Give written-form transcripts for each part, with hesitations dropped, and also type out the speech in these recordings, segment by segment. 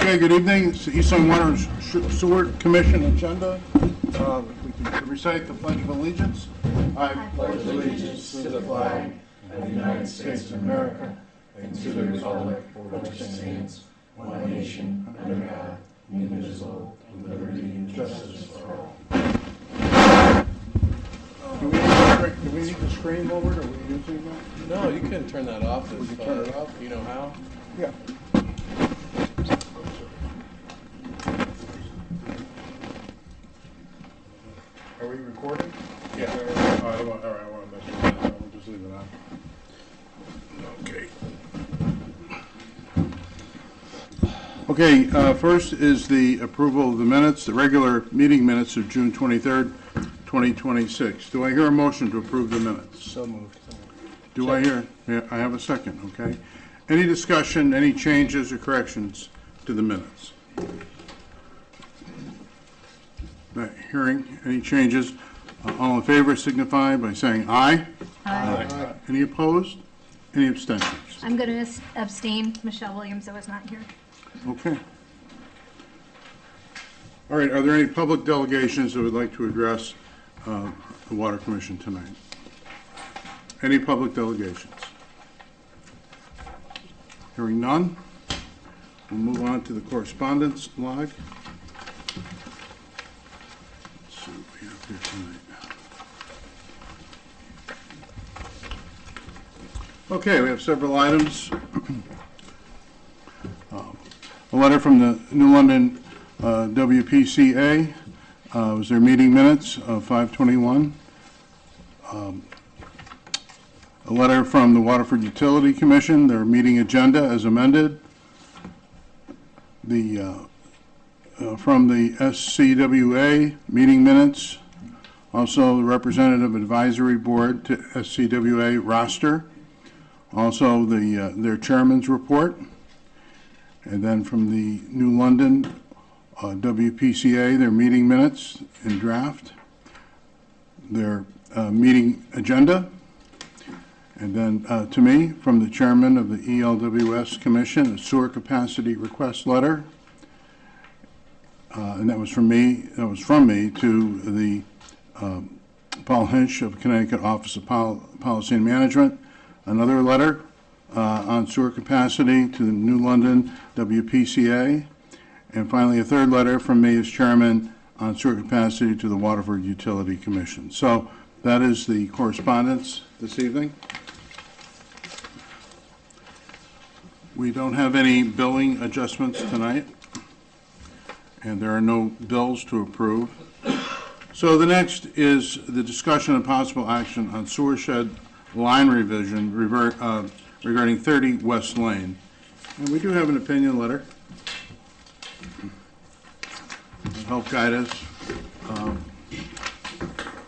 Okay, good evening. It's the Eastern Water and Sewer Commission agenda. We can recite the Pledge of Allegiance. I pledge allegiance to the flag of the United States of America and to the republic for which it stands, one nation, under God, indivisible, with liberty and justice for all. Do we need the screen lowered? Are we using that? No, you can turn that off. We can turn it off? You know how? Yeah. Are we recording? Yeah. All right, I want to mess with that. We'll just leave it on. Okay. Okay, first is the approval of the minutes, the regular meeting minutes of June 23rd, 2026. Do I hear a motion to approve the minutes? So moved. Do I hear? Yeah, I have a second, okay. Any discussion, any changes or corrections to the minutes? Not hearing any changes. All in favor signify by saying aye. Aye. Any opposed? Any abstentions? I'm going to abstain. Michelle Williams, I was not here. Okay. All right, are there any public delegations that would like to address the Water Commission tonight? Any public delegations? Hearing none, we'll move on to the correspondence log. Let's see what we have here tonight. Okay, we have several items. A letter from the New London WPCA was their meeting minutes of 5/21. A letter from the Waterford Utility Commission, their meeting agenda as amended. From the SCWA meeting minutes, also the Representative Advisory Board to SCWA roster, also their chairman's report, and then from the New London WPCA, their meeting minutes in draft, their meeting agenda. And then to me, from the chairman of the ELWS Commission, a sewer capacity request letter. And that was from me to the Paul Hinch of Connecticut Office of Policy and Management. Another letter on sewer capacity to the New London WPCA. And finally, a third letter from me as chairman on sewer capacity to the Waterford Utility Commission. So that is the correspondence this evening. We don't have any billing adjustments tonight, and there are no bills to approve. So the next is the discussion and possible action on sewer shed line revision regarding 30 West Lane. And we do have an opinion letter to help guide us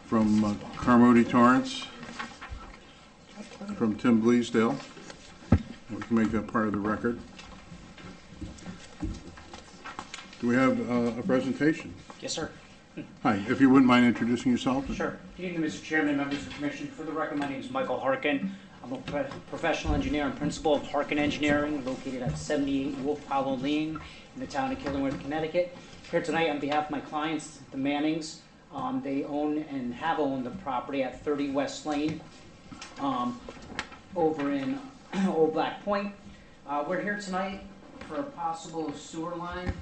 from Carmody Torrance, from Tim Bleasdale. We can make that part of the record. Do we have a presentation? Yes, sir. Hi, if you wouldn't mind introducing yourself. Sure. Good evening, Mr. Chairman, members of the Commission. For the record, my name is Michael Harkin. I'm a professional engineer and principal of Harkin Engineering, located at 78 Wolf Hollow Lane in the town of Killingworth, Connecticut. Here tonight on behalf of my clients, the Mannings. They own and have owned the property at 30 West Lane over in Old Black Point. We're here tonight for a possible sewer line.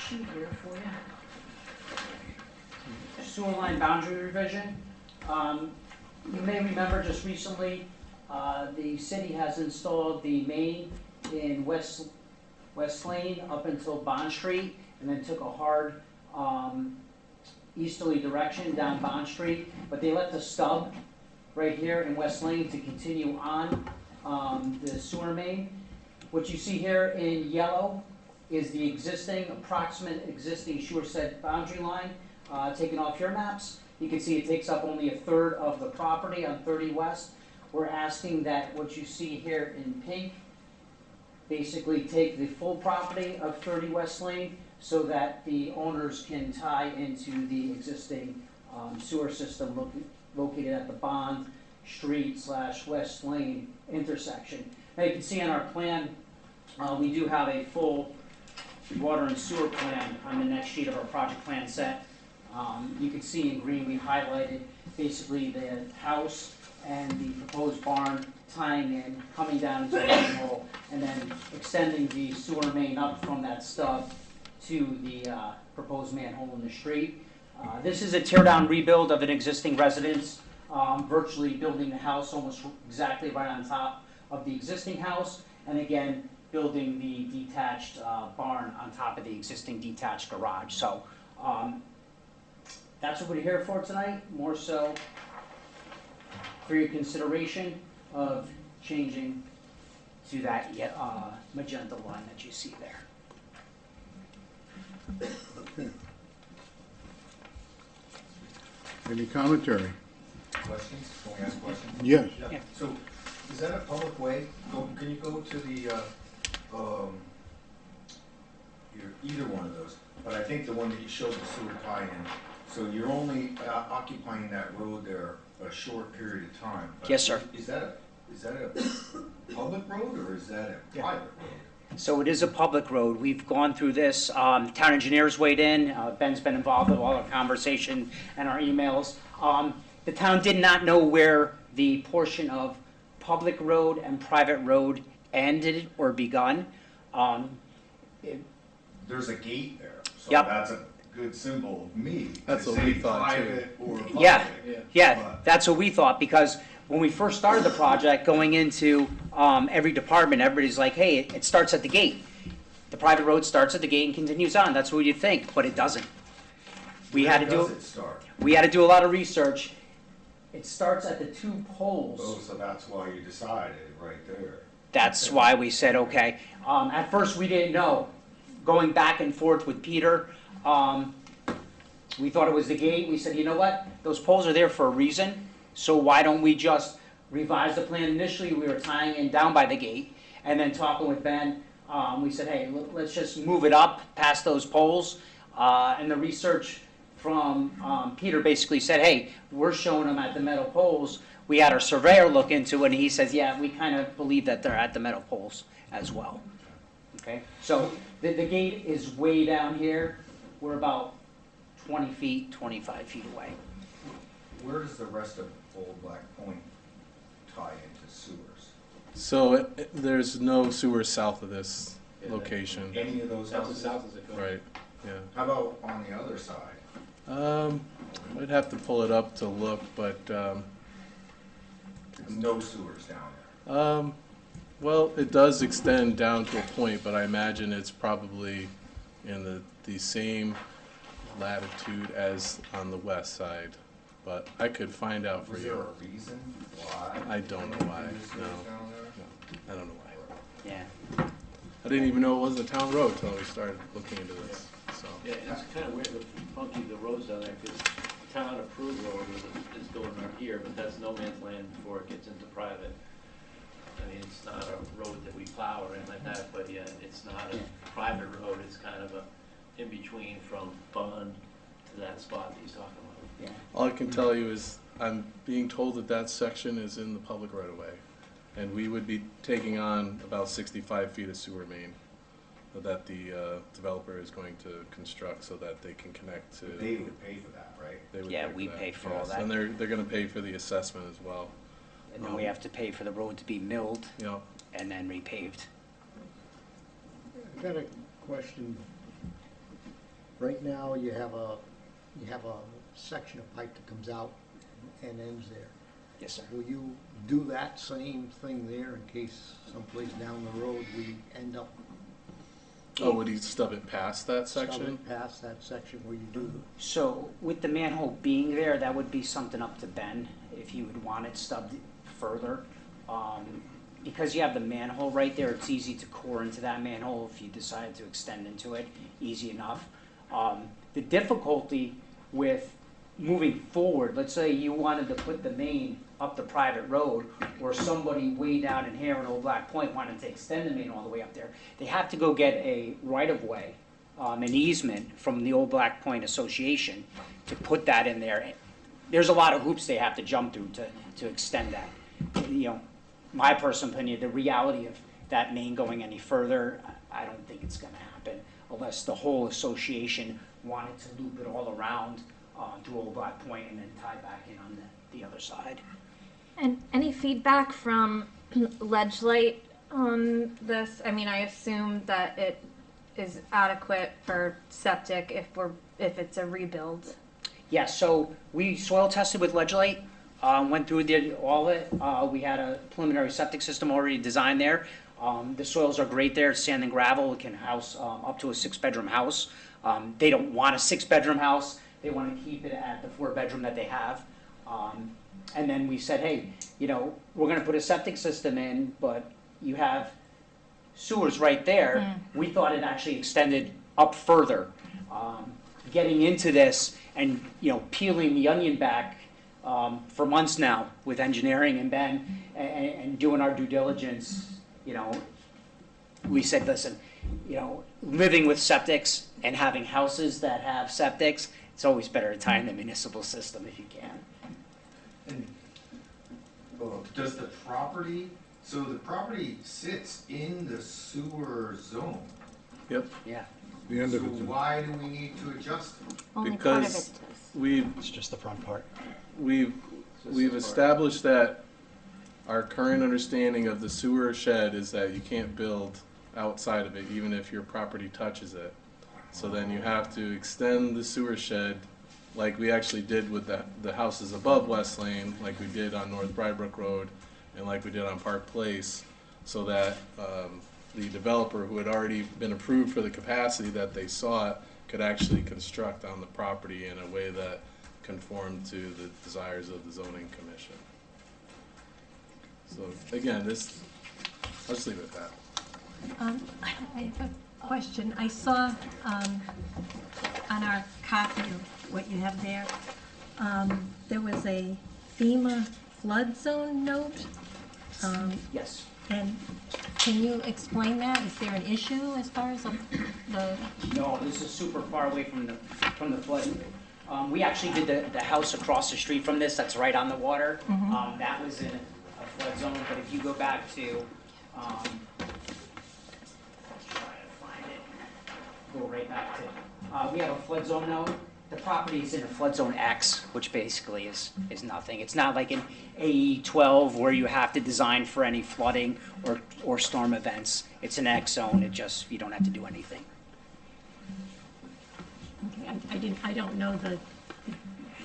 Sheet here for you. Sewer line boundary revision. You may remember just recently the city has installed the main in West Lane up until Bond Street, and then took a hard easterly direction down Bond Street, but they left the stub right here in West Lane to continue on the sewer main. What you see here in yellow is the approximate existing sewer shed boundary line taken off your maps. You can see it takes up only a third of the property on 30 West. We're asking that what you see here in pink basically take the full property of 30 West Lane so that the owners can tie into the existing sewer system located at the Bond Street / West Lane intersection. Now you can see on our plan We do have a full water and sewer plan on the next sheet of our project plan set. You can see in green, we highlighted basically the house and the proposed barn tying in, coming down into the manhole, and then extending the sewer main up from that stub to the proposed manhole in the street. This is a tear-down rebuild of an existing residence, virtually building the house almost exactly right on top of the existing house, and again, building the detached barn on top of the existing detached garage. So that's what we're here for tonight, more so for your consideration of changing to that magenta line that you see there. Any commentary? Questions? Can we ask questions? Yes. Yeah. So, is that a public way? Can you go to the, either one of those? But I think the one that you showed the sewer tie-in, so you're only occupying that road there a short period of time. But Yes, sir. Is that a public road or is that a private road? So it is a public road. We've gone through this. Town engineers weighed in. Ben's been involved with all our conversation and our emails. The town did not know where the portion of public road and private road ended or begun. There's a gate there, so Yep. that's a good symbol of me. That's to what we say thought, too. private or public. Yeah, But- that's what we thought, because when we first started the project, going into every department, everybody's like, hey, it starts at the gate. The private road starts at the gate and continues on. That's what you think, but it doesn't. We had to Where do does it start? a lot of research. It starts at the two poles. Oh, so that's why you decided right there. That's why we said, okay. At first, we didn't know. Going back and forth with Peter, we thought it was the gate. We said, you know what? Those poles are there for a reason, so why don't we just revise the plan? Initially, we were tying in down by the gate, and then talking with Ben, we said, hey, let's just move it up past those poles. And the research from Peter basically said, hey, we're showing them at the metal poles. We had our surveyor look into it, and he says, yeah, we kind of believe that they're at the metal poles as well. Okay, so the gate is way down here. We're about 20 feet, 25 feet away. Where does the rest of Old Black Point tie into sewers? So there's no sewer south of this location, Any of those houses? right? Yeah. How about on the other side? I'd have to pull it up to look, but There's no sewers down there. well, it does extend down to a point, but I imagine it's probably in the same latitude as on the west side. But I could find out for Was there you. a reason why? I don't know why, There's sewers no. down there? No, I don't know why. Yeah. I didn't even know it was a town road until we started looking into this, so. Yeah, it's kind of weird, the funky, the roads down there, because town approved road is going right here, but that's no man's land before it gets into private. I mean, it's not a road that we plow or anything like that, but yeah, it's not a private road, it's kind of a in-between from Bond to that spot that he's talking about. Yeah. All I can tell you is I'm being told that that section is in the public right of way. And we would be taking on about 65 feet of sewer main that the developer is going to construct so that they can connect to. They would pay for that, right? They would Yeah, pay for we that, pay for all yes. that. And they're gonna pay for the assessment as well. And then we have to pay for the road to be milled You know, and then repaved. I've got a question. Right now, you have a section of pipe that comes out and ends there. Yes, sir. Will you do that same thing there in case someplace down the road we end up oh, would he stub it past that stubbing section? past that section where you do So with the manhole being there, that would be something up to Ben if he would want it stubbed further. Because you have the manhole right there, it's easy to core into that manhole if you decide to extend into it, easy enough. The difficulty with moving forward, let's say you wanted to put the main up the private road, or somebody way down in here in Old Black Point wanted to extend the main all the way up there, they have to go get a right-of-way, an easement from the Old Black Point Association to put that in there. There's a lot of hoops they have to jump through to extend that. You know, my personal opinion, the reality of that main going any further. I don't think it's gonna happen unless the whole association wanted to loop it all around to Old Black Point and then tie back in on the other side. And any feedback from Ledgelight on this? I mean, I assume that it is adequate for septic if it's a rebuild. Yeah, so we soil tested with Ledgelight, went through, did all of it. We had a preliminary septic system already designed there. The soils are great there, it's sand and gravel, it can house up to a 6-bedroom house. They don't want a 6-bedroom house, they want to keep it at the 4-bedroom that they have. And then we said, hey, you know, we're gonna put a septic system in, but you have sewers right there. We thought it actually extended up further. Getting into this and, you know, peeling the onion back for months now with engineering and Ben and doing our due diligence, you know, we said, listen, you know, living with septics and having houses that have septics, it's always better to tie in the municipal system if you can. And, does the property, so the property sits in the sewer zone? Yep, Yeah. The end So of it. why do we need to adjust it? Only part of it because does. It's just the front part. we've established that our current understanding of the sewer shed is that you can't build outside of it, even if your property touches it. So then you have to extend the sewer shed like we actually did with the houses above West Lane, like we did on North Brybrook Road, and like we did on Park Place, so that the developer who had already been approved for the capacity that they sought could actually construct on the property in a way that conformed to the desires of the zoning commission. So again, I'll just leave it at that. I have a question. I saw on our copy of what you have there, there was a FEMA flood zone note. Yes. And can you explain that? Is there an issue as far as the, No, this is super far away from the flood. We actually did the house across the street from this, that's right on the water. That was in a flood zone, but if you go back to, let's try to find it. Go right back to, we have a flood zone note. The property is in a flood zone X, which basically is nothing. It's not like an AE 12 where you have to design for any flooding or storm events. It's an X zone, you don't have to do anything. okay, I don't know the,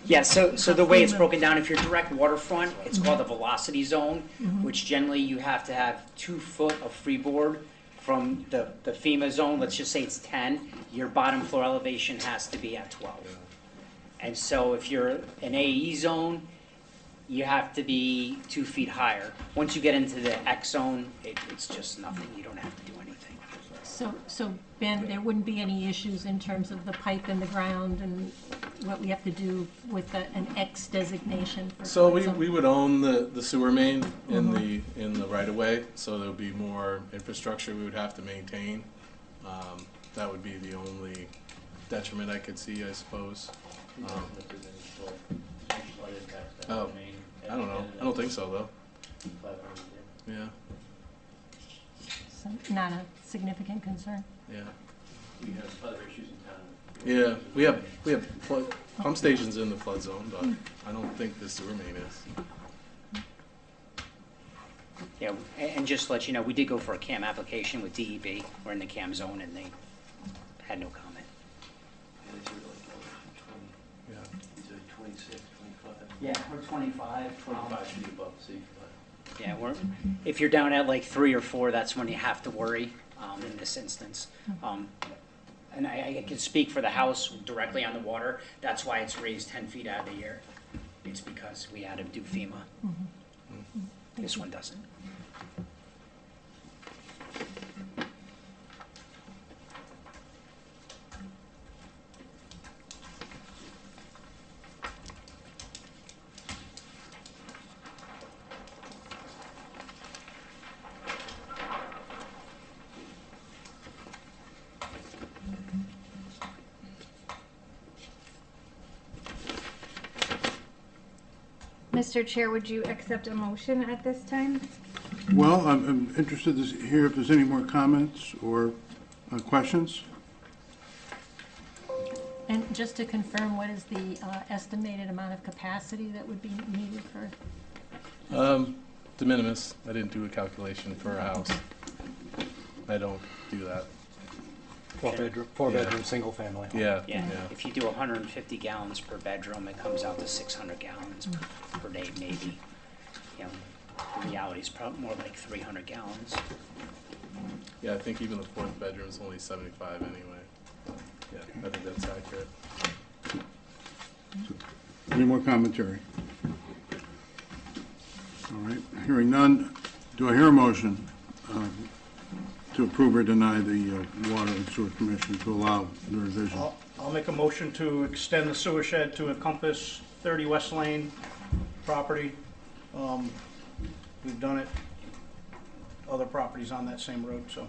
Yeah, so the way it's broken down, if you're direct waterfront, it's called a velocity zone, which generally you have to have 2 foot of freeboard from the FEMA zone. Let's just say it's 10, your bottom floor elevation has to be at 12. And so if you're an AE zone, you have to be 2 feet higher. Once you get into the X zone, it's just nothing, you don't have to do anything. so Ben, there wouldn't be any issues in terms of the pipe in the ground and what we have to do with an X designation for So flood zone? we would own the sewer main in the right of way, so there would be more infrastructure we would have to maintain. That would be the only detriment I could see, I suppose. Oh, I don't know. I don't think so though. Yeah, So not a significant concern? yeah. We have other issues in town. Yeah, we have flood, pump stations in the flood zone, but I don't think the sewer main is. Yeah, and just to let you know, we did go for a CAM application with DEP. We're in the CAM zone and they had no comment. And it's like Yeah. 26, 25. Yeah, we're 25. 25 feet above the sea. Yeah, if you're down at like 3 or 4, that's when you have to worry in this instance. And I can speak for the house directly on the water. That's why it's raised 10 feet out of the air. It's because we had to do FEMA. This one doesn't. Mr. Chair, would you accept a motion at this time? Well, I'm interested to hear if there's any more comments or questions. And just to confirm, what is the estimated amount of capacity that would be needed for? De minimis. I didn't do a calculation for a house. I don't do that. Four Yeah. bedroom, single family. Yeah, Yeah, yeah. if you do 150 gallons per bedroom, it comes out to 600 gallons per day, maybe. You know, the reality is probably more like 300 gallons. Yeah, I think even the fourth bedroom is only 75 anyway. Yeah, I think that's accurate. Any more commentary? All right, hearing none, do I hear a motion to approve or deny the Water and Sewer Commission to allow the revision? I'll make a motion to extend the sewer shed to encompass 30 West Lane property. We've done it, other properties on that same road, so.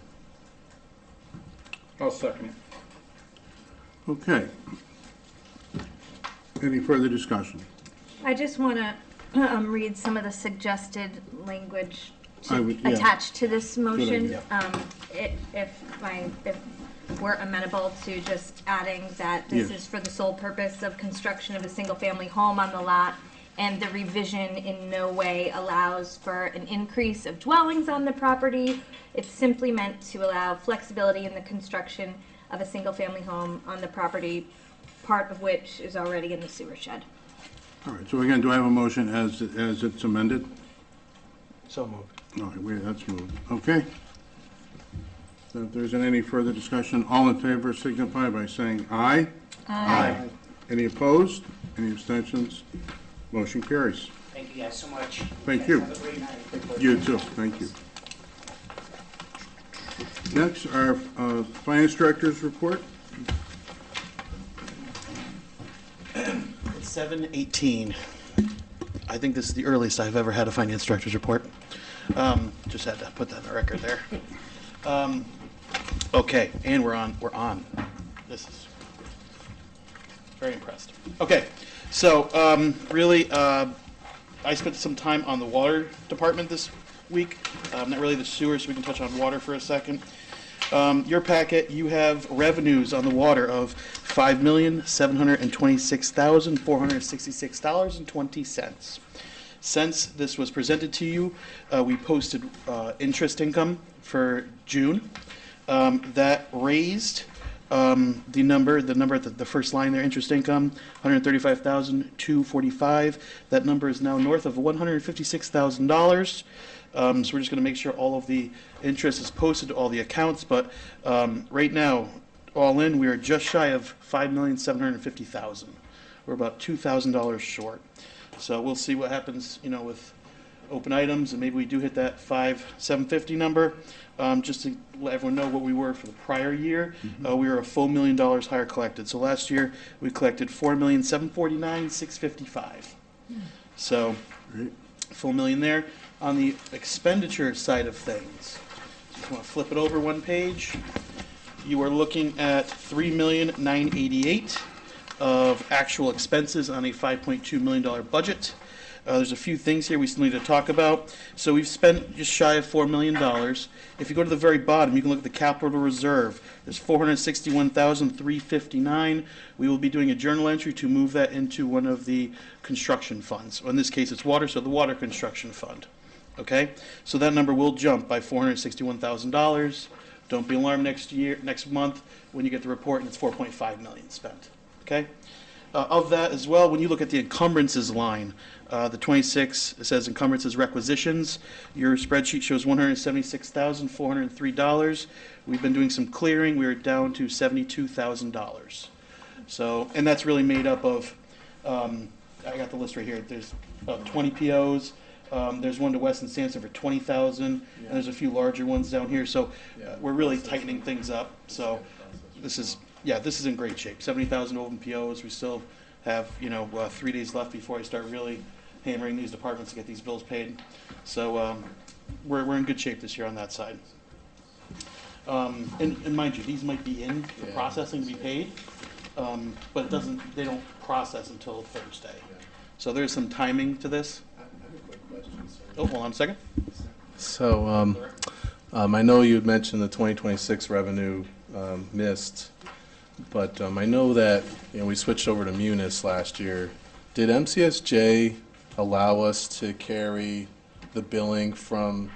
I'll second it. Okay. Any further discussion? I just want to read some of the suggested language I would- yeah. attached to this motion. idea. If we're amenable to just adding that this Yes. is for the sole purpose of construction of a single-family home on the lot, and the revision in no way allows for an increase of dwellings on the property. It's simply meant to allow flexibility in the construction of a single-family home on the property, part of which is already in the sewer shed. All right, so again, do I have a motion as it's amended? So moved. All right, that's moved. Okay. So if there isn't any further discussion, all in favor signify by saying aye. Aye. Any opposed? Any abstentions? Motion carries. Thank you guys so much. Thank you. Have a great night. You too, thank you. Next, our Finance Director's report. It's 7:18. I think this is the earliest I've ever had a finance director's report. Just had to put that on the record there. Okay, and we're on. This is very impressed. Okay, so really, I spent some time on the water department this week. Not really the sewer, so we can touch on water for a second. Your packet, you have revenues on the water of $5,726,466.20. Since this was presented to you, we posted interest income for June. That raised the number at the first line there, interest income, $135,245. That number is now north of $156,000. So we're just going to make sure all of the interest is posted to all the accounts, but right now, all in, we are just shy of $5,750,000. We're about $2,000 short. So we'll see what happens, with open items, and maybe we do hit that $5,750 number. Just to let everyone know what we were for the prior year, we were a full $1 million higher collected. So last year we collected $4,749,655. So Great. full million there. On the expenditure side of things, if you want to flip it over one page, you are looking at $3,988,000 of actual expenses on a $5.2 million budget. There's a few things here we still need to talk about. So we've spent just shy of $4 million. If you go to the very bottom, you can look at the capital reserve. There's $461,359. We will be doing a journal entry to move that into one of the construction funds. In this case, it's water, so the water construction fund. Okay, so that number will jump by $461,000. Don't be alarmed next month when you get the report and it's $4.5 million spent. Okay, of that as well, when you look at the encumbrances line, the 26 it says encumbrances requisitions. Your spreadsheet shows $176,403. We've been doing some clearing. We are down to $72,000. So, and that's really made up of. I got the list right here. There's about 20 POs. There's one to Weston Sampson for $20,000, and there's a few larger ones down here. So we're really tightening things up. So this is in great shape. 70,000 open POs. We still have 3 days left before I start really hammering these departments to get these bills paid. So we're in good shape this year on that side. And mind you, these might be in the processing to be paid, but they don't process until Thursday. So there's some timing to this. I have a quick question, sir. Oh, hold on a second. So, I know you had mentioned the 2026 revenue missed, but I know that, we switched over to Munis last year. Did MCSJ allow us to carry the billing from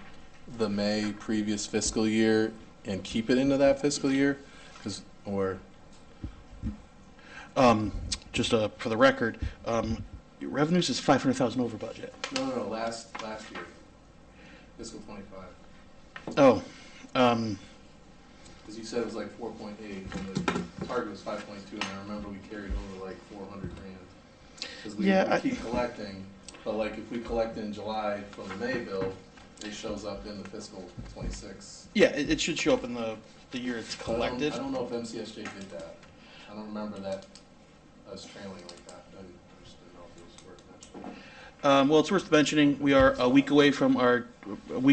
the May previous fiscal year and keep it into that fiscal year? Just for the record, your revenues is 500,000 over budget. No, last year, fiscal 25. Oh, Because you said it was like 4.8, and the target was 5.2, and I remember we carried over like 400 grand. Because Yeah, we keep collecting, but like if we collect in July from the May bill, it shows up in the fiscal 26. yeah, it should show up in the year it's collected. I don't know if MCSJ did that. I don't remember that us trailing like that. I just didn't know if it was worth mentioning. Well, it's worth mentioning, we are a week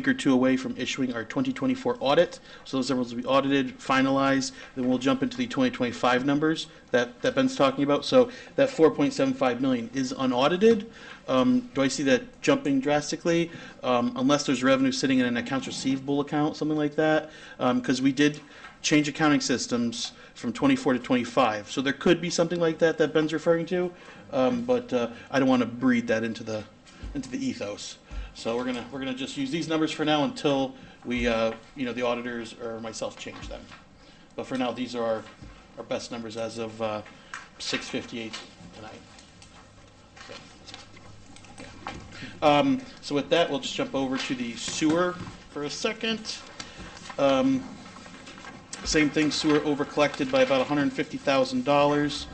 or two away from issuing our 2024 audit. So those numbers will be audited, finalized, then we'll jump into the 2025 numbers that Ben's talking about. So that 4.75 million is unaudited. Do I see that jumping drastically? Unless there's revenue sitting in an accounts receivable account, something like that. Because we did change accounting systems from 24 to 25. So there could be something like that Ben's referring to. But I don't want to breed that into the ethos. So we're gonna just use these numbers for now until we the auditors or myself change them. But for now, these are our best numbers as of 6:58 tonight. So with that, we'll just jump over to the sewer for a second. Same thing, sewer over collected by about $150,000.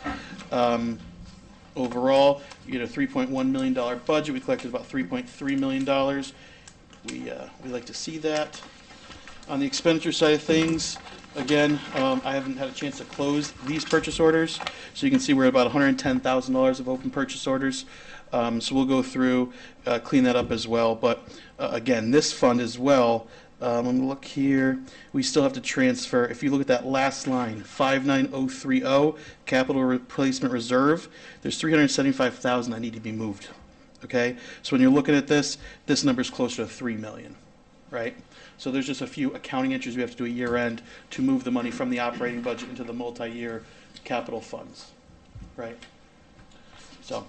Overall, you get a $3.1 million budget. We collected about $3.3 million. We like to see that. On the expenditure side of things, again, I haven't had a chance to close these purchase orders. So you can see we're at about $110,000 of open purchase orders. So we'll go through, clean that up as well. But again, this fund as well, let me look here. We still have to transfer, if you look at that last line, 59030, capital replacement reserve, there's $375,000 that need to be moved. Okay? So when you're looking at this number is closer to $3 million, right? So there's just a few accounting entries we have to do at year end to move the money from the operating budget into the multi-year capital funds, right? So,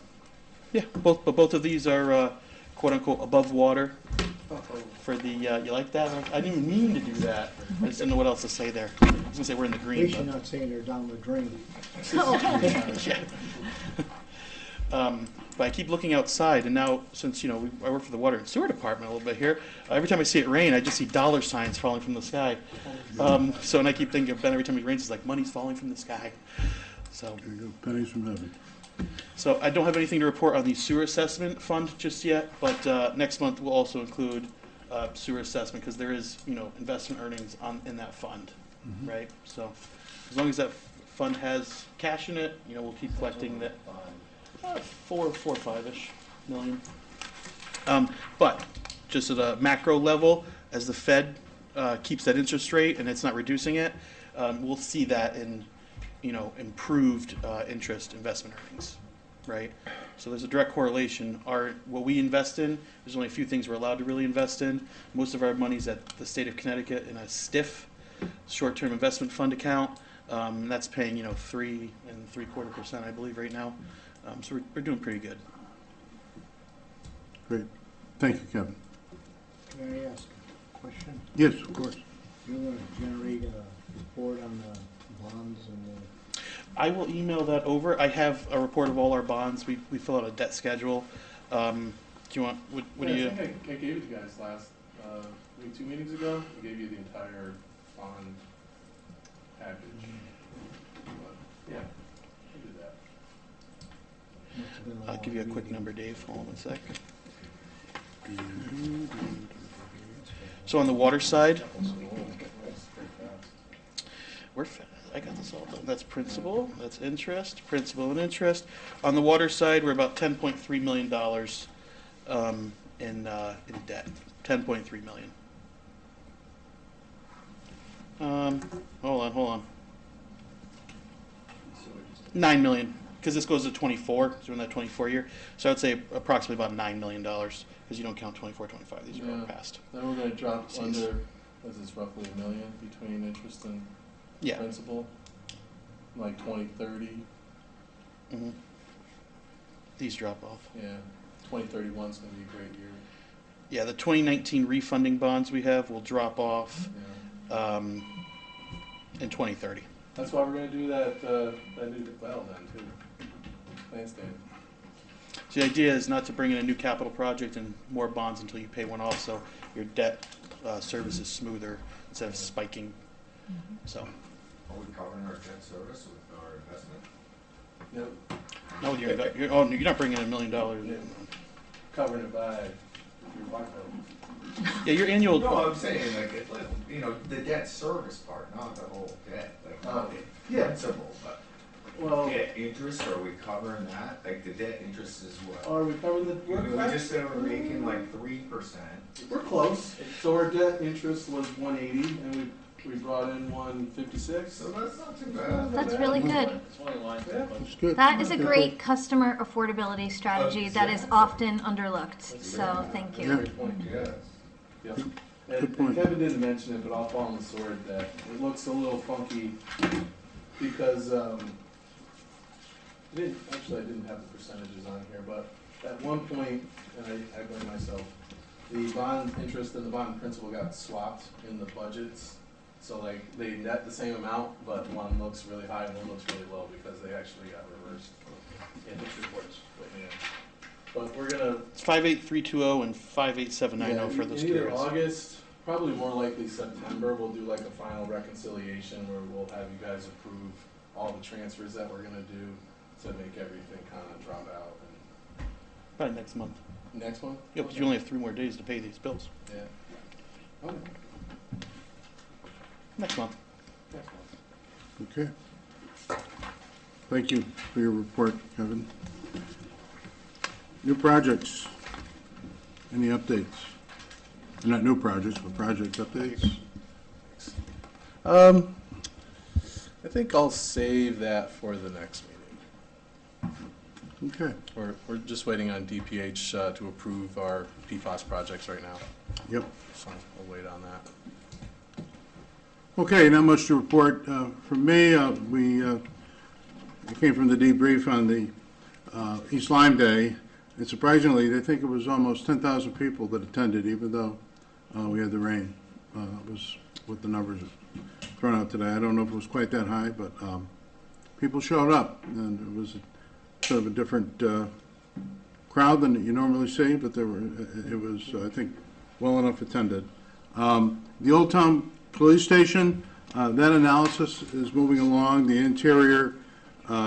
yeah, both of these are quote unquote above water. For the, you like that? I didn't even mean to do that. I just didn't know what else to say there. I was gonna say we're in the At green. least you're not saying they're down the drain. Yeah. But I keep looking outside, and now since I work for the water and sewer department a little bit here, every time I see it rain, I just see dollar signs falling from the sky. So, and I keep thinking of Ben every time it rains, it's like money's falling from the sky. So. There you go, pennies from heaven. So I don't have anything to report on the sewer assessment fund just yet, but next month we'll also include sewer assessment because there is, investment earnings in that fund, right? So as long as that fund has cash in it, we'll keep collecting that 4 or 5-ish million. But just at a macro level, as the Fed keeps that interest rate and it's not reducing it, we'll see that in improved interest investment earnings, right? So there's a direct correlation. What we invest in, there's only a few things we're allowed to really invest in. Most of our money's at the state of Connecticut in a STIF, short-term investment fund account. That's paying 3.75%, I believe, right now. So we're doing pretty good. Great. Thank you, Kevin. Can I ask a question? Yes, of course. You're gonna generate a report on the bonds and the, I will email that over. I have a report of all our bonds. We fill out a debt schedule. Do you want, what do you? I think I gave it to you guys last, 2 meetings ago. I gave you the entire bond package. But, yeah, I did that. must have been a I'll give you a long quick meeting. number, Dave. Hold on one sec. So on the water side, I got this all done. That's principal, that's interest, principal and interest. On the water side, we're about $10.3 million in debt. 10.3 million. Hold on. 9 million. because this goes to 24, so we're in that 24 year. So I'd say approximately about $9 million, because you don't count 24, 25, these are all Yeah. past. Then we're gonna drop Jeez. under, what is this, roughly $1 million between interest and Yeah. principal? Like 2030, hmm These drop off. yeah. 2031's gonna be a great year. Yeah, the 2019 refunding bonds we have will drop off Yeah. in 2030. That's why we're gonna do that new well then too. Bandstand. So the idea is not to bring in a new capital project and more bonds until you pay one off, so your debt service is smoother instead of spiking. So, Are we covering our debt service with our investment? Yep. no, you're not bringing in $1 million. Yeah. Covering it by your water bill. Yeah, your annual. No, I'm saying like, you know, the debt service part, not the whole debt, like not the Yeah. principal, but Well, debt interest, are we covering that? Like the debt interest is what? are we covering the? We just said we're making like 3%. We're close. So our debt interest was 180, and we brought in 156. So that's not too bad. That's really good. It's only line Yeah. That's good. That is a Okay. great customer affordability strategy that is often underlooked, so thank you. Yeah. Great point. Yes. Yep. Good And point. Kevin didn't mention it, but I'll fall on the sword that it looks a little funky because, I didn't have the percentages on here, but at one point, and I blame myself, the bond interest and the bond principal got swapped in the budgets. So like, they net the same amount, but one looks really high and one looks really low because they actually got reversed in this reports. But we're gonna. It's 58320 and 58790 for those in two either areas. August, probably more likely September, we'll do like a final reconciliation where we'll have you guys approve all the transfers that we're gonna do to make everything kind of drop out. Probably next month. And next one? Yeah, because you only have 3 more days to pay these bills. Yeah. Okay. Next month. Next one. Okay. Thank you for your report, Kevin. New projects. Any updates? Not new projects, but project updates. I think I'll save that for the next meeting. Okay. We're just waiting on DPH to approve our PFAS projects right now, Yep. so we'll wait on that. Okay, not much to report from me. We came from the debrief on the East Lyme Day, and surprisingly, they think it was almost 10,000 people that attended, even though we had the rain. Was what the numbers thrown out today. I don't know if it was quite that high, but people showed up, and it was sort of a different crowd than you normally see, but it was, I think, well enough attended. The Old Town Police Station, that analysis is moving along. The interior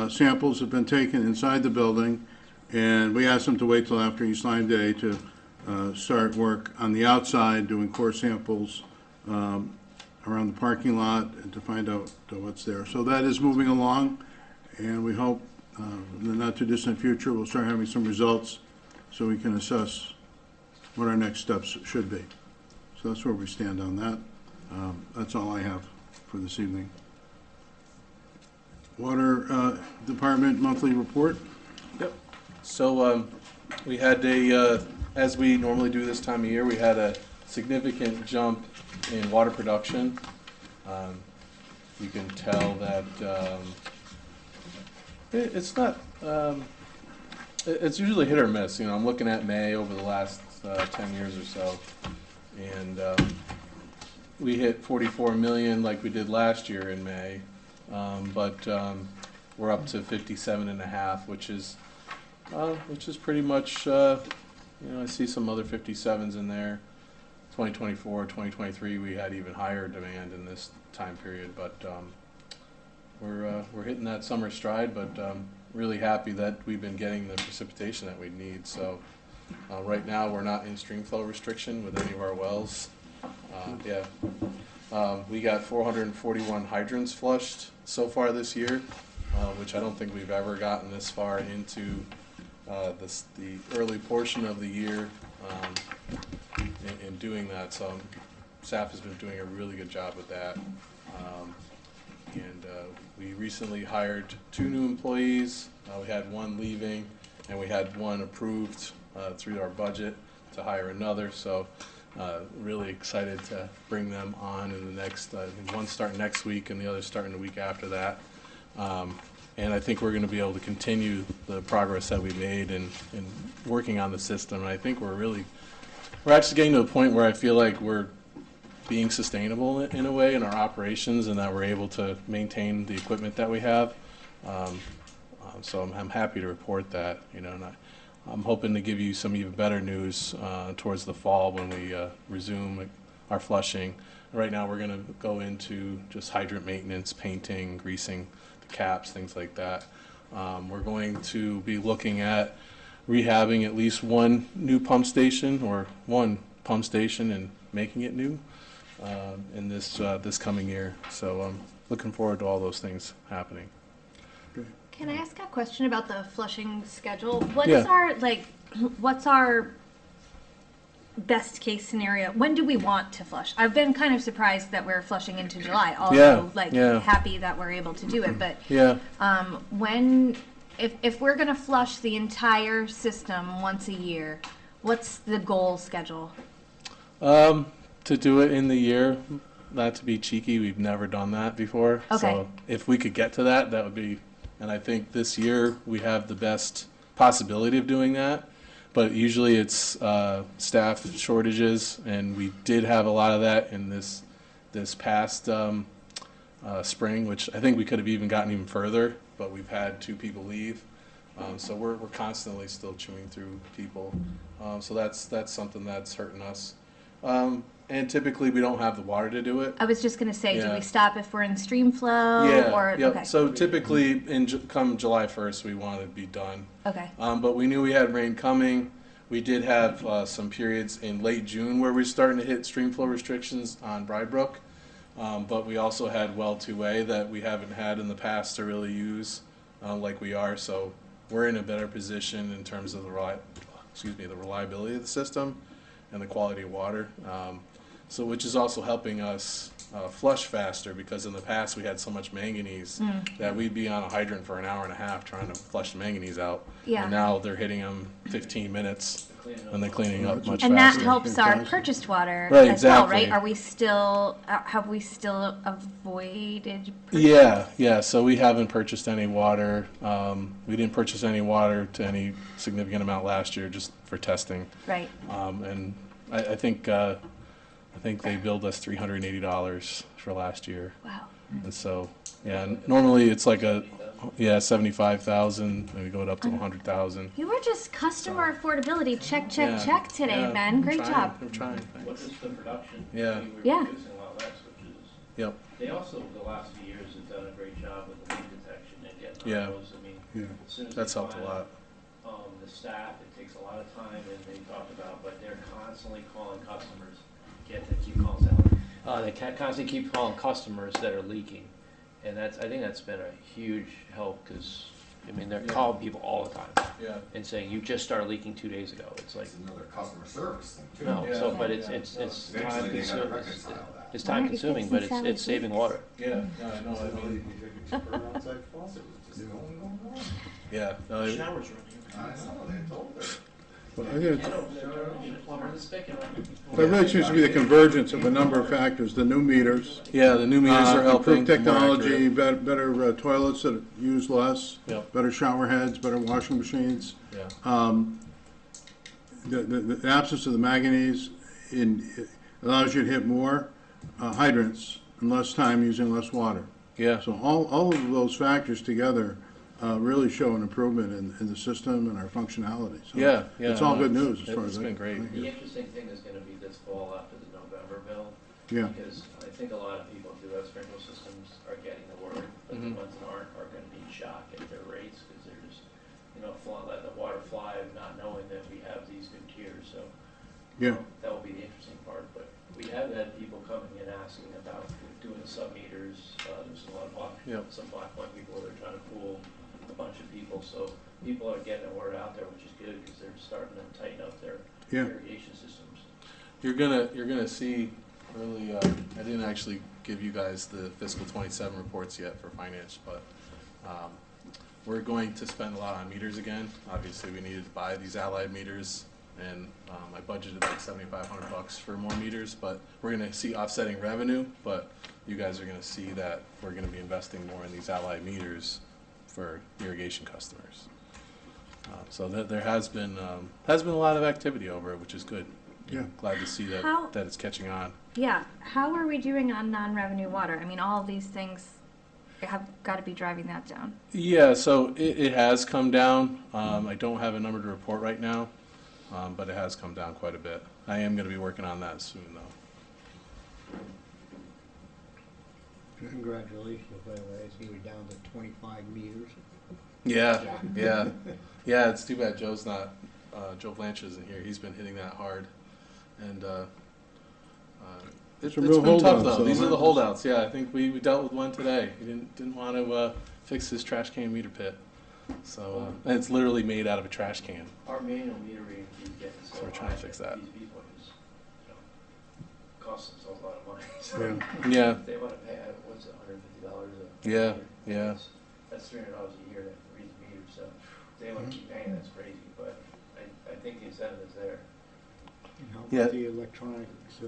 samples have been taken inside the building, and we asked them to wait till after East Lyme Day to start work on the outside, doing core samples around the parking lot and to find out what's there. So that is moving along, and we hope in the not-too-distant future we'll start having some results so we can assess what our next steps should be. So that's where we stand on that. That's all I have for this evening. Water Department monthly report. Yep. So we had as we normally do this time of year, we had a significant jump in water production. You can tell that it's not. It's usually hit or miss. You know, I'm looking at May over the last 10 years or so, and we hit 44 million like we did last year in May, but we're up to 57.5, which is pretty much. I see some other 57s in there. 2024, 2023, we had even higher demand in this time period, but we're hitting that summer stride. But really happy that we've been getting the precipitation that we need. So right now we're not in stream flow restriction with any of our wells. We got 441 hydrants flushed so far this year, which I don't think we've ever gotten this far into the early portion of the year in doing that. So staff has been doing a really good job with that. And we recently hired 2 new employees, We had one leaving, and we had one approved through our budget to hire another. So really excited to bring them on in the next, I think one starting next week and the other starting the week after that. And I think we're going to be able to continue the progress that we made in working on the system. And I think we're actually getting to a point where I feel like we're being sustainable in a way in our operations, and that we're able to maintain the equipment that we have. So I'm happy to report that, and I'm hoping to give you some even better news towards the fall when we resume our flushing. Right now we're going to go into just hydrant maintenance, painting, greasing the caps, things like that. We're going to be looking at rehabbing at least one new pump station or one pump station and making it new in this coming year. So I'm looking forward to all those things happening. Can I ask a question about the flushing schedule? Yeah. What's our best case scenario? When do we want to flush? I've been kind of surprised that we're flushing into July. Also, happy that we're able to do it. But if we're going to flush the entire system once a year, what's the goal schedule? To do it in the year, not to be cheeky, we've never done that before. Okay. So if we could get to that, that would be. And I think this year we have the best possibility of doing that. But usually it's staff shortages, and we did have a lot of that in this past spring, which I think we could have even gotten even further, but we've had 2 people leave. So we're constantly still chewing through people. So that's something that's hurting us. And typically we don't have the water to do it. I was just going to say, do Yeah. we stop if we're in stream flow? Okay. So typically come July 1st, we want to be done. Okay. But we knew we had rain coming. We did have some periods in late June where we're starting to hit stream flow restrictions on Brybrook. But we also had well 2A that we haven't had in the past to really use like we are. So we're in a better position in terms of the reliability of the system and the quality of water. So which is also helping us flush faster, because in the past we had so much manganese that we'd be on a hydrant for an hour and a half trying to flush the manganese out. Yeah. And now they're hitting them 15 minutes and they're cleaning up much And faster. that helps our purchased water Right, as well, exactly. right? Are we still, have we still avoided? Yeah. So we haven't purchased any water. We didn't purchase any water to any significant amount last year, just for testing. Right. And I think they billed us $380 for last year. Wow. And so, normally it's like 75,000, and we go up to 100,000. You were just customer affordability, check today, Yeah, Ben. Great job. I'm trying. What Thanks. is the production? Yeah. We were Yeah. producing a lot less, which is, Yep. they also, the last few years, have done a great job with the leak detection and getting Yeah. on those. I mean, Yeah. as soon as That's they helped a find lot. The staff, it takes a lot of time, and they talked about, but they're constantly calling customers. They keep calling they constantly keep calling customers that are leaking, and I think that's been a huge help, because they're calling people all the time Yeah. and saying, you just started leaking 2 days ago. It's like, It's another customer service thing too. no, Yeah. so, but Yeah. it's Eventually time they gotta consuming. reconcile that. It's Why time aren't you consuming, fixing but Sally's it's saving leaks? water. Yeah. No, I know. I mean, Outside faucet was just going. yeah. No, Showers running. I know, they told her. Well, I think it's- Plumber in the spigot. But it really seems to be the convergence of a number of factors, the new meters, Yeah, the new meters are helping. improved more technology, accurate. better toilets that use less, Yep. better shower heads, better washing machines. Yeah. The absence of the manganese allows you to hit more hydrants in less time using less water. Yeah. So all of those factors together really show an improvement in the system and our functionality. So Yeah. It's all good news as far It's as been great. The interesting thing is gonna be this fall after the November bill, Yeah. because I think a lot of people who have sprinkler systems are getting the word, but the ones that aren't are gonna be shocked at their rates, because they're just, letting the water fly, not knowing that we have these good tiers, so. Yeah. That will be the interesting part, but we have had people coming in asking about doing the sub-meters. There's a lot of some Black Point people where they're trying to pool a bunch of people, so people are getting the word out there, which is good, because they're starting to tighten up their irrigation systems. You're gonna see really. I didn't actually give you guys the fiscal 27 reports yet for finance, but we're going to spend a lot on meters again. Obviously, we needed to buy these Allied meters, and I budgeted like $7,500 for more meters, but we're gonna see offsetting revenue, but you guys are gonna see that we're gonna be investing more in these Allied meters for irrigation customers. So there has been a lot of activity over it, which is good. Yeah. Glad to see that, How- that it's catching on. Yeah, how are we doing on non-revenue water? I mean, all of these things have got to be driving that down. Yeah, so it has come down. I don't have a number to report right now, but it has come down quite a bit. I am going to be working on that soon, though. Congratulations, by the way, I see we're down to 25 meters. Yeah. It's too bad Joe's not. Joe Blanchard isn't here. He's been hitting that hard, and it's Some been real tough holdouts, though. These though, are the huh? holdouts. Yeah, I think we dealt with one today. He didn't want to fix his trash can meter pit, so and it's literally made out of a trash can. Our manual metering is getting so So we're trying to high fix that that. these people just, cost themselves a lot of money. So Yeah. Yeah, if they want to pay, what's it, $150 a Yeah, meter? yeah. That's $300 a year to read the meter, so if they want to keep paying, that's crazy, but I think the incentive is there. And how Yeah. about the electronics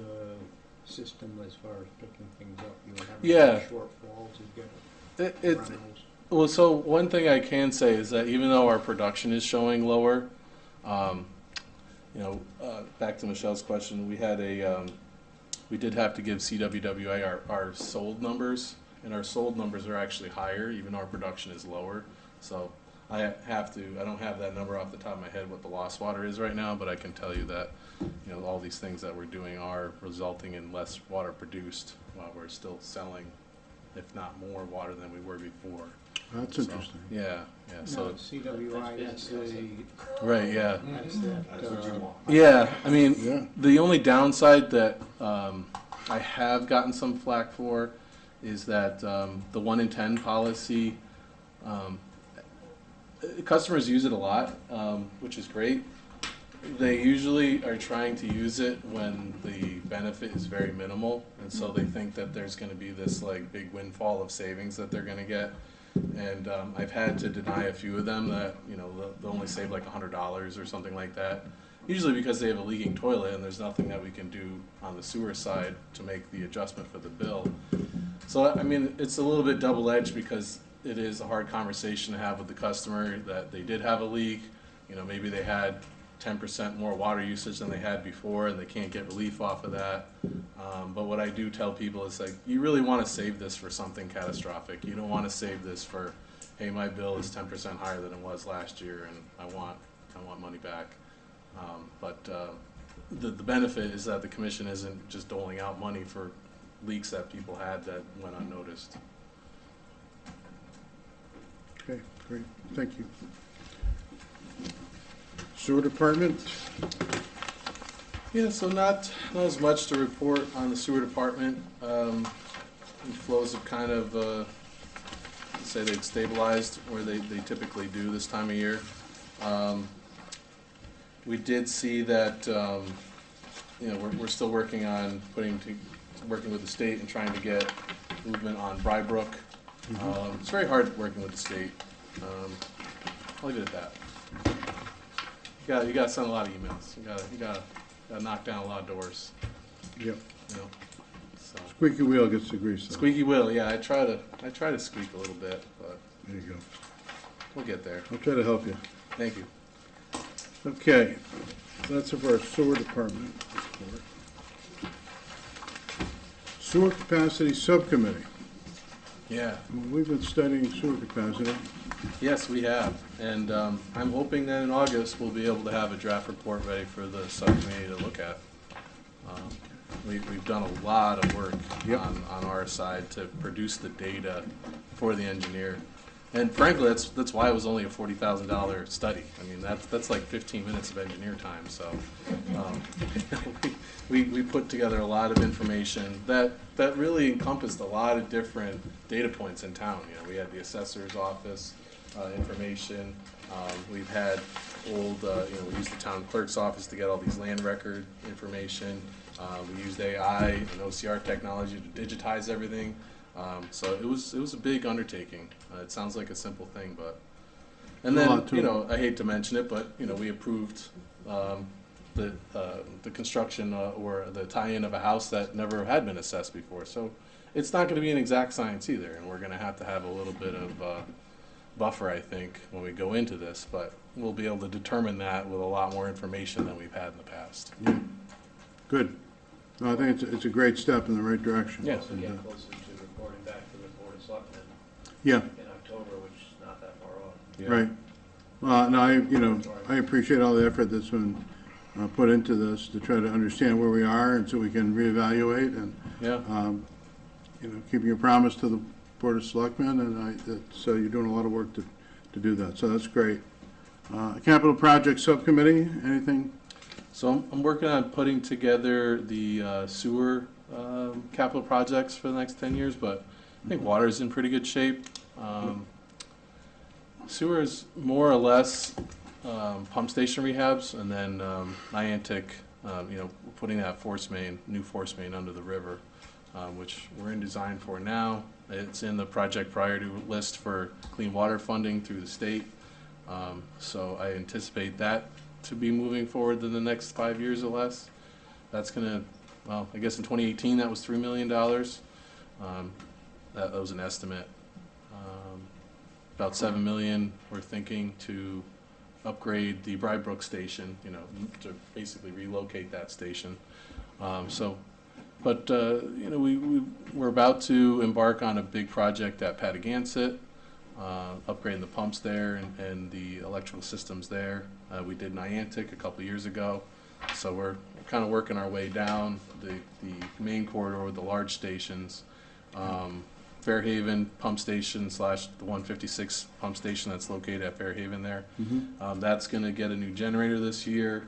system as far as picking things up? You were having Yeah. some shortfalls, you get it. around those? Well, so one thing I can say is that even though our production is showing lower, back to Michelle's question, we did have to give CWWA our sold numbers, and our sold numbers are actually higher, even though our production is lower. So I don't have that number off the top of my head what the lost water is right now, but I can tell you that, all these things that we're doing are resulting in less water produced while we're still selling, if not more water than we were before. That's So, interesting. Yeah, so, No, CWI, that's the, right, yeah. that's that, That's what you want. Yeah, I mean, Yeah. the only downside that I have gotten some flack for is that the 1 in 10 policy, customers use it a lot, which is great. They usually are trying to use it when the benefit is very minimal, and so they think that there's going to be this like big windfall of savings that they're going to get. And I've had to deny a few of them that they'll only save like $100 or something like that. Usually because they have a leaking toilet and there's nothing that we can do on the sewer side to make the adjustment for the bill. So I mean, it's a little bit double-edged because it is a hard conversation to have with the customer that they did have a leak. Maybe they had 10% more water usage than they had before and they can't get relief off of that. But what I do tell people is like, you really want to save this for something catastrophic. You don't want to save this for, hey, my bill is 10% higher than it was last year and I want money back. But the benefit is that the commission isn't just doling out money for leaks that people had that went unnoticed. Okay, great, thank you. Sewer department? Yeah, so not as much to report on the sewer department. Flows have kind of, say they've stabilized where they typically do this time of year. We did see that, we're still working on working with the state and trying to get movement on Brybrook. It's very hard working with the state. I'll leave it at that. You gotta send a lot of emails. You gotta knock down a lot of doors. Yep. So. Squeaky wheel gets the grease, though. Squeaky wheel, yeah. I try to squeak a little bit, but There you go. we'll get there. I'll try to help you. Thank you. Okay, that's it for our sewer department report. Sewer capacity subcommittee. Yeah. Well, we've been studying sewer capacity. Yes, we have, and I'm hoping that in August we'll be able to have a draft report ready for the subcommittee to look at. We've done a lot of work Yep. on our side to produce the data for the engineer, and frankly, that's why it was only a $40,000 study. I mean, that's like 15 minutes of engineer time. So we put together a lot of information that really encompassed a lot of different data points in town. We had the assessor's office information. We've had old, we used the town clerk's office to get all these land record information. We used AI and OCR technology to digitize everything. So it was a big undertaking. It sounds like a simple thing, but And There's a then, lot to you it. know, I hate to mention it, but, you know, we approved the construction or the tie-in of a house that never had been assessed before. So it's not going to be an exact science either, and we're going to have a little bit of buffer, I think, when we go into this. But we'll be able to determine that with a lot more information than we've had in the past. Good. No, I think it's a great step in the right direction. Yeah. Also get closer to reporting back to the Board of Selectmen Yeah, in October, which is not that far off. Yeah. right. Well, and I appreciate all the effort that's been put into this to try to understand where we are and so we can reevaluate and, Yeah. keeping your promise to the Board of Selectmen, and so you're doing a lot of work to do that, so that's great. Capital Project Subcommittee, anything? So I'm working on putting together the sewer capital projects for the next 10 years, but I think water's in pretty good shape. Sewer is more or less pump station rehabs, and then Niantic, putting that new force main under the river, which we're in design for now. It's in the project priority list for clean water funding through the state. So I anticipate that to be moving forward in the next 5 years or less. That's gonna, well, I guess in 2018 that was $3 million. That was an estimate. About $7 million we're thinking to upgrade the Brybrook station, to basically relocate that station. We're about to embark on a big project at Patagonia, upgrading the pumps there and the electrical systems there. We did Niantic a couple years ago, so we're kind of working our way down the main corridor with the large stations. Fairhaven pump station / the 156 pump station that's located at Fairhaven there. That's going to get a new generator this year.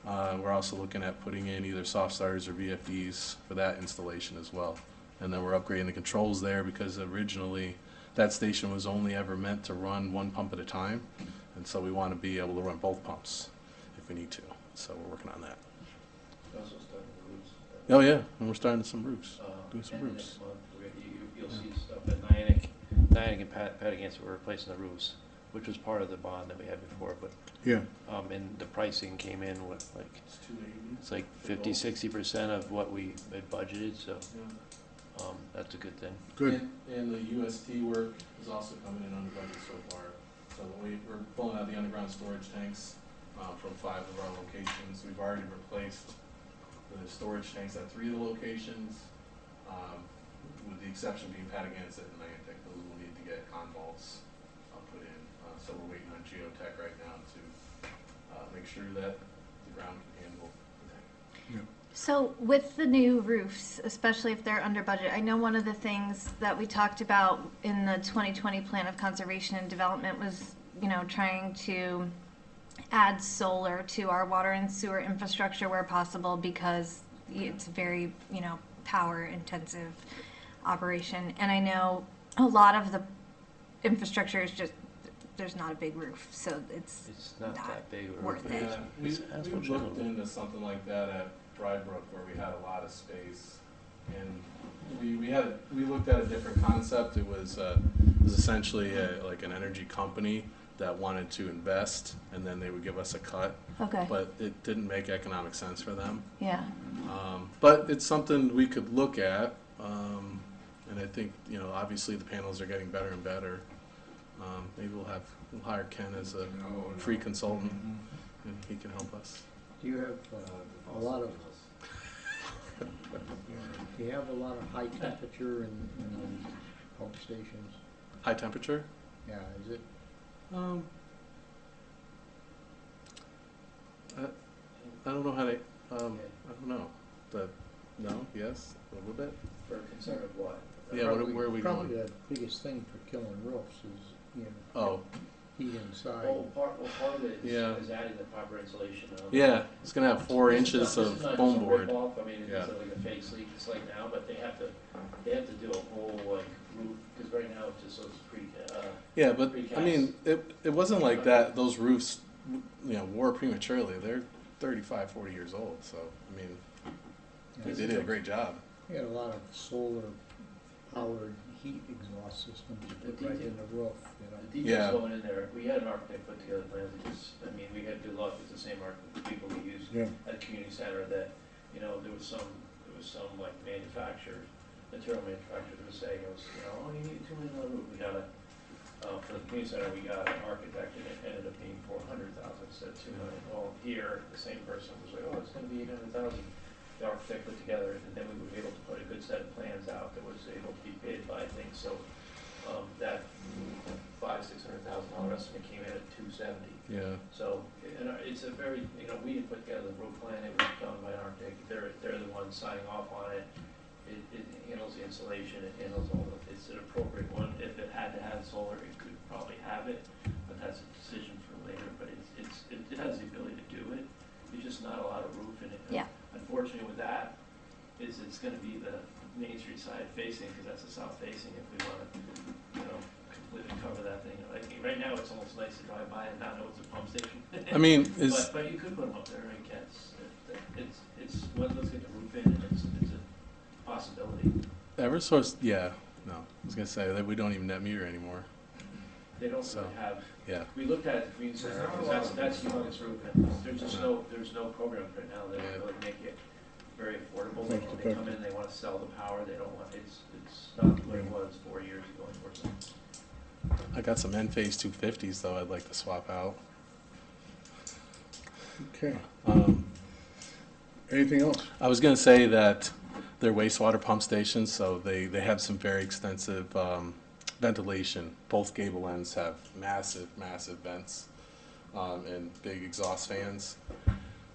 We're also looking at putting in either soft starters or VFDs for that installation as well. And then we're upgrading the controls there because originally that station was only ever meant to run one pump at a time. And so we want to be able to run both pumps if we need to. So we're working on that. Also starting the roofs. Oh yeah, and we're starting some roofs. Doing some And roofs. next month, you'll see stuff at Niantic and Patagonia, we're replacing the roofs, which was part of the bond that we had before, but, Yeah, and the pricing came in with like, It's 280. it's like 50–60% of what we had budgeted, so, Yeah. that's a good thing. good. And the UST work is also coming in under budget so far. So we're pulling out the underground storage tanks from 5 of our locations. We've already replaced the storage tanks at 3 of the locations, with the exception being Patagonia and Niantic. Those will need to get convolts put in. So we're waiting on geotech right now to make sure that the ground can handle the tank. So with the new roofs, especially if they're under budget, I know one of the things that we talked about in the 2020 Plan of Conservation and Development was, trying to add solar to our water and sewer infrastructure where possible because it's very, power intensive operation. And I know a lot of the infrastructure is just, there's not a big roof, so it's It's not that big. of a worth roof. it. Yeah, we That's looked what- into something like that at Brybrook where we had a lot of space. And we looked at a different concept. It was essentially like an energy company that wanted to invest and then they would give us a cut. Okay, But it didn't make economic sense for them. yeah. But it's something we could look at. And I think, obviously the panels are getting better and better. Maybe we'll hire Ken as a free consultant and he can help us. Do you have a lot of, do you have a lot of high temperature in those pump stations? High temperature? Yeah, is it? I don't know how to, I don't know. No, yes, a little bit? For concern of what? Yeah, where are we Probably going? the biggest thing for killing roofs is, Oh, heat inside. Part of it Yeah. is adding the proper insulation. yeah, it's gonna have 4 This is inches not- this of is not foam just a board. rip-off. I mean, Yeah. it's like a fake leak, it's like now, but they have to do a whole like roof, because right now it's just so it's Yeah, but, I Precast. mean, it wasn't like that, those roofs, wore prematurely. They're 35, 40 years old, so, I mean, Yeah, they did a great job. We had a lot of solar powered heat exhaust system to put The right detail- in the roof, you know. The Yeah. details going in there, we had an architect put together plans, we had good luck with the same people we used Yeah. at the community center that, there was some like material manufacturer that was saying, oh, you need a $2 million roof. We got for the community center, we got an architect and it ended up being $400,000 instead of $2 million. Well, here, the same person was like, oh, it's gonna be $800,000. The architect put together, and then we were able to put a good set of plans out that was able to be bid by, I think, so, that $500,000-$600,000 estimate came in at $270. Yeah. So, and it's a very, we didn't put together the roof plan, it was done by an architect, they're the ones signing off on it. It handles the insulation, it handles all of, it's an appropriate one. If it had to have solar, it could probably have it, but that's a decision for later, but it has the ability to do it. There's just not a lot of roof in it. Yeah. Unfortunately with that, it's gonna be the Main Street side facing, because that's the south facing, if we wanna, completely cover that thing. Like, right now, it's almost nice to drive by and not know it's a pump station. I mean, But you could put them up there, I guess. Let's get the roof in, and it's a possibility. Eversource, yeah, no, I was gonna say that we don't even net meter anymore. They don't So, really have, Yeah. we looked at it at the community center, because that's humongous roof, and there's no programs right now that Yeah. really make it very affordable. Cost When they come in, they wanna sell the power, they don't want, it's not what it was 4 years ago, unfortunately. I got some Enphase 250s though I'd like to swap out. Okay. Um, Anything else? I was gonna say that they're wastewater pump stations, so they have some very extensive ventilation. Both gable ends have massive vents and big exhaust fans.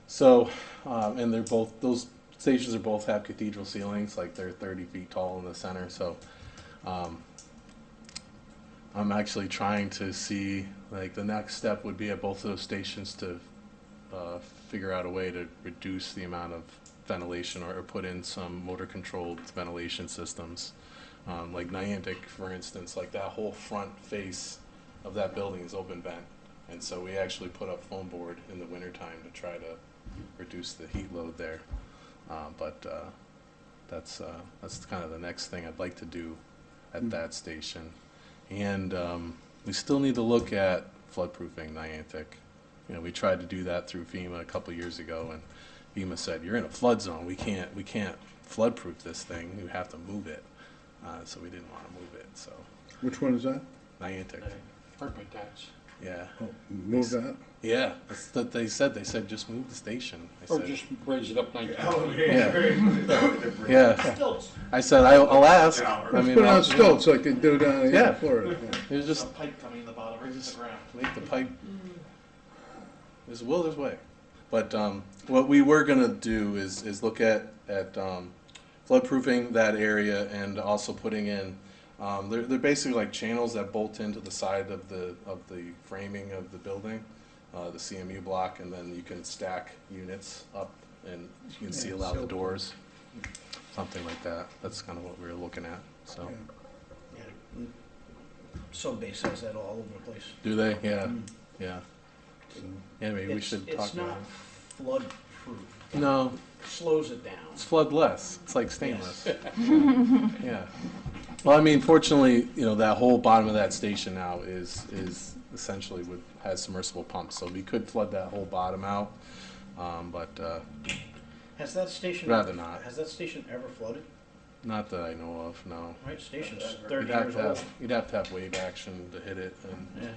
So, and those stations are both have cathedral ceilings, like they're 30 feet tall in the center. So, I'm actually trying to see, like, the next step would be at both of those stations to figure out a way to reduce the amount of ventilation or put in some motor controlled ventilation systems. Like Niantic, for instance, like that whole front face of that building is open vent. And so we actually put up foam board in the wintertime to try to reduce the heat load there. But that's kind of the next thing I'd like to do at that station. And we still need to look at floodproofing Niantic. We tried to do that through FEMA a couple years ago, and FEMA said, you're in a flood zone. We can't floodproof this thing. You have to move it. So we didn't want to move it. So Which one is that? Niantic. Hard by touch. Yeah. Oh, move that? Yeah. That's what they said. They said just move the station. I Or said, just raise it up 19. yeah. I said I'll ask. I Let's mean, put it I'll- on stilts like they do down in Yeah. Florida. It was Just just a pipe coming in the bottom, right to the ground. make the pipe. There's a will, there's a way. But what we were gonna do is look at floodproofing that area and also putting in. They're basically like channels that bolt into the side of the framing of the building, the CMU block, and then you can stack units up and you can seal out the doors, something like that. That's kind of what we were looking at. So, Yeah. Some base has that all over the place. do they? Yeah, yeah. Yeah, maybe we It's- should talk It's not about flood-proof. it. No, Slows it down. it's floodless. It's like stainless. Yeah. Well, I mean, fortunately, that whole bottom of that station now is essentially has submersible pumps, so we could flood that whole bottom out. But Has that station? Rather not. Has that station ever flooded? not that I know of. No. Right, station's You'd 30 have years to old. have wave action to hit it, and Yeah.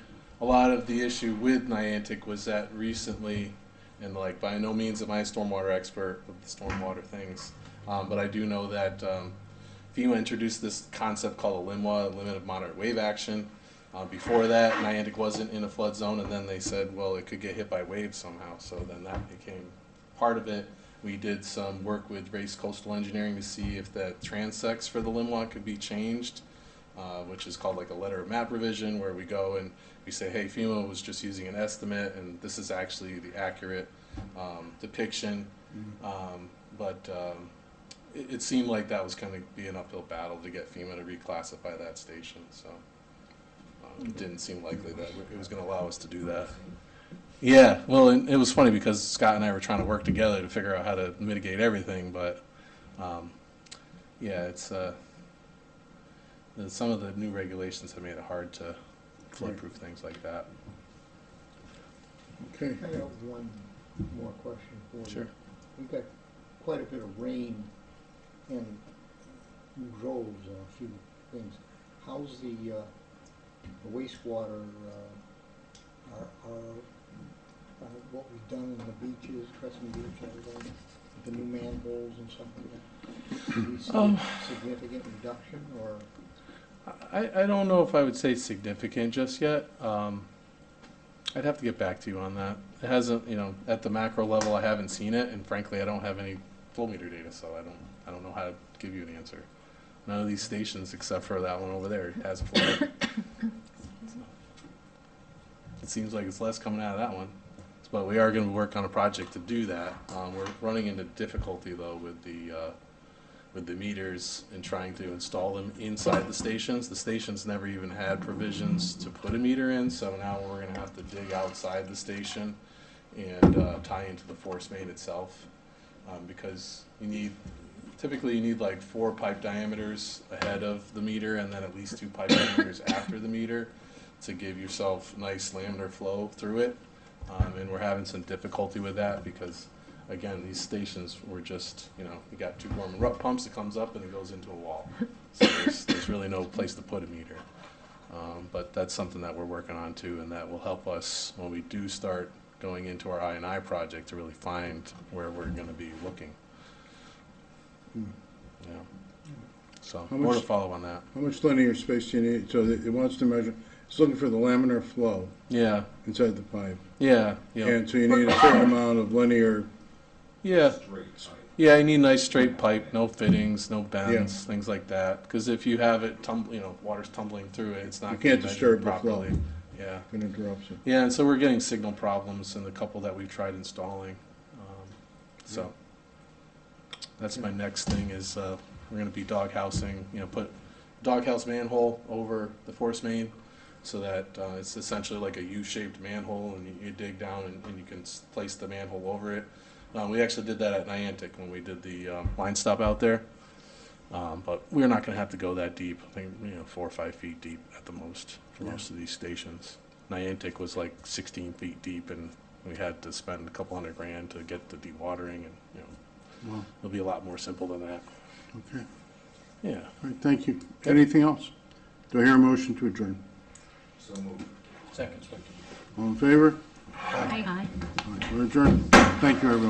a lot of the issue with Niantic was that recently, and like by no means am I a stormwater expert with the stormwater things, but I do know that FEMA introduced this concept called a LMWA, limit of moderate wave action. Before that, Niantic wasn't in a flood zone, and then they said, well, it could get hit by waves somehow, so then that became part of it. We did some work with Race Coastal Engineering to see if the transects for the LMWA could be changed, which is called like a letter of map revision, where we go and we say, hey, FEMA was just using an estimate, and this is actually the accurate depiction. But it seemed like that was going to be an uphill battle to get FEMA to reclassify that station. So it didn't seem likely that it was going to allow us to do that. Yeah, well, and it was funny because Scott and I were trying to work together to figure out how to mitigate everything, but yeah, it's some of the new regulations have made it hard to flood-proof things like that. Okay. I have one more question for you. Sure. We got quite a bit of rain and droves on a few things. How's the wastewater, what we've done in the beaches, Crescent Beach, everything, the new manholes and stuff like that? Do we see a significant reduction, or? I don't know if I would say significant just yet. I'd have to get back to you on that. It hasn't, at the macro level, I haven't seen it, and frankly, I don't have any flow meter data, so I don't know how to give you an answer. None of these stations, except for that one over there, has a flow meter. It seems like it's less coming out of that one. But we are going to work on a project to do that. We're running into difficulty though with the meters and trying to install them inside the stations. The stations never even had provisions to put a meter in, so now we're going to have to dig outside the station and tie into the force main itself, because typically you need like 4 pipe diameters ahead of the meter and then at least 2 pipe diameters after the meter to give yourself nice laminar flow through it. And we're having some difficulty with that because, again, these stations were just, you got 2 Gorman Rupp pumps, it comes up and it goes into a wall. So there's really no place to put a meter. But that's something that we're working on too, and that will help us when we do start going into our I&I project to really find where we're going to be looking. Yeah. So How more to much- follow on that. How much linear space do you need? So that it wants to measure, it's looking for the laminar flow Yeah, inside the pipe. yeah, And so you need a certain amount of linear, yeah. Straight pipe. Yeah, you need nice straight pipe, no fittings, no bends, things like that. Because if you have it water's tumbling through it, it's not You gonna can't measure disturb the flow. properly. Yeah, it interrupts it. yeah, and so we're getting signal problems in the couple that we've tried installing. So that's my next thing is we're going to be dog housing. Put doghouse manhole over the force main, so that it's essentially like a U-shaped manhole, and you dig down and you can place the manhole over it. We actually did that at Niantic when we did the line stop out there, but we're not going to have to go that deep. I think 4 or 5 feet deep at the most for most of these stations. Niantic was like 16 feet deep, and we had to spend a couple $100,000 to get the dewatering, and Wow. it'll be a lot more simple than that. Okay. Yeah. All right, thank you. Anything else? Do I hear a motion to adjourn? So moved. Second. All in favor? Aye. All right, we're adjourned. Thank you, everyone.